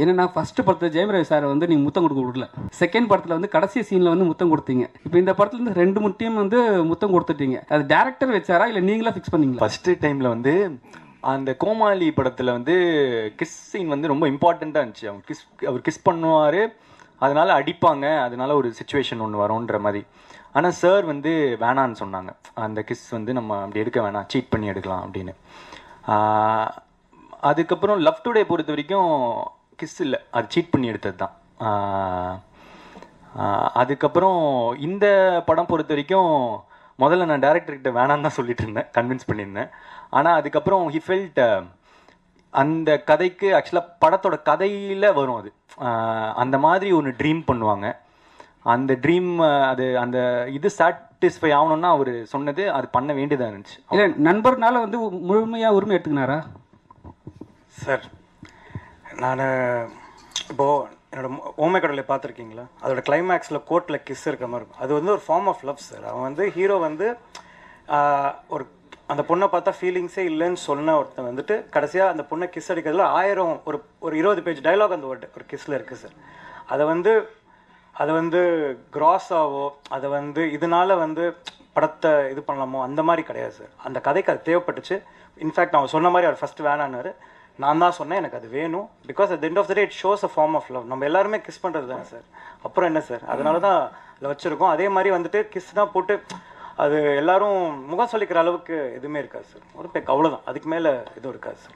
ஏன்னா ஃபர்ஸ்ட் படத்தில் ஜெயம் ரவி சார் வந்து நீங்கள் முத்தம் கொடுக்க விடல, செகண்ட் படத்தில் வந்து கடைசி சீனில் வந்து முத்தம் கொடுத்தீங்க. இப்போ இந்த படத்துல இருந்து 2 டீம் வந்து முத்தம் கொடுத்துட்டீங்க. அது டேரக்டர் வச்சாரா இல்லை நீங்களா ஃபிக்ஸ் பண்ணீங்களா? ஃபர்ஸ்ட் டைமில் வந்து அந்த கோமாளி படத்தில் வந்து கிஸ் சீன் வந்து ரொம்ப இம்பார்ட்டண்ட்டாக இருந்துச்சு. அவர் கிஸ் பண்ணுவார், அதனால அடிப்பாங்க, அதனால ஒரு சுச்சுவேஷன் ஒன்று வரும்ன்ற மாதிரி. ஆனால் சார் வந்து வேணான்னு சொன்னாங்க. அந்த கிஸ் வந்து நம்ம அப்படி எடுக்க வேணாம், சீட் பண்ணி எடுக்கலாம் அப்படின்னு. அதுக்கப்புறம் லவ் டுடே பொறுத்த வரைக்கும் கிஸ் இல்லை, அது சீட் பண்ணி எடுத்தது தான். அதுக்கப்புறம் இந்த படம் பொறுத்த வரைக்கும் முதல்ல நான் டேரக்டர்கிட்ட வேணான்னு தான் சொல்லிட்டு இருந்தேன், கன்வின்ஸ் பண்ணியிருந்தேன். ஆனால் அதுக்கப்புறம் ஹி ஃபெல்ட் அந்த கதைக்கு ஆக்சுவலாக படத்தோட கதையில் வரும் அது. அந்த மாதிரி ஒன்று ட்ரீம் பண்ணுவாங்க. அந்த ட்ரீம் அது அந்த இது சாட்டிஸ்ஃபை ஆகணும்னா அவர் சொன்னது அது பண்ண வேண்டியதாக இருந்துச்சு. இல்லை நண்பர்னால வந்து முழுமையாக உரிமை எடுத்துக்கினாரா சார்? நான் இப்போது என்னோட ஓமை கடலை பார்த்துருக்கீங்களா? அதோட கிளைமேக்ஸில் கோர்ட்டில் கிஸ் இருக்க மாதிரி இருக்கும். அது வந்து ஒரு ஃபார்ம் ஆஃப் லவ் சார். அவன் வந்து ஹீரோ வந்து ஒரு அந்த பொண்ணை பார்த்தா ஃபீலிங்ஸே இல்லைன்னு சொன்ன ஒருத்தன் வந்துட்டு கடைசியாக அந்த பொண்ணை கிஸ் அடிக்கிறதுல 1000 ஒரு 20 பேஜ் டைலாக் அந்த ஒரு கிஸ்ஸில் இருக்குது சார். அதை வந்து கிராஸாவோ அதை வந்து இதனால வந்து படத்தை இது பண்ணலாமோ அந்த மாதிரி கிடையாது சார். அந்த கதைக்கு அது தேவைப்பட்டுச்சு. இன்ஃபேக்ட் அவன் சொன்ன மாதிரி அவர் ஃபஸ்ட்டு வேணான்னாரு, நான் தான் சொன்னேன் எனக்கு அது வேணும். Because at the end of the day it shows a form of love. நம்ம எல்லாருமே கிஸ் பண்ணுறது தானே சார். அப்புறம் என்ன சார், அதனால தான் அதில் வச்சுருக்கோம். அதே மாதிரி வந்துட்டு கிஸ் தான் போட்டு அது எல்லாரும் முகம் சொல்லிக்கிற அளவுக்கு எதுவுமே இருக்காது சார். ஒரு பேக் அவ்வளோதான், அதுக்கு மேலே எதுவும் இருக்காது சார்.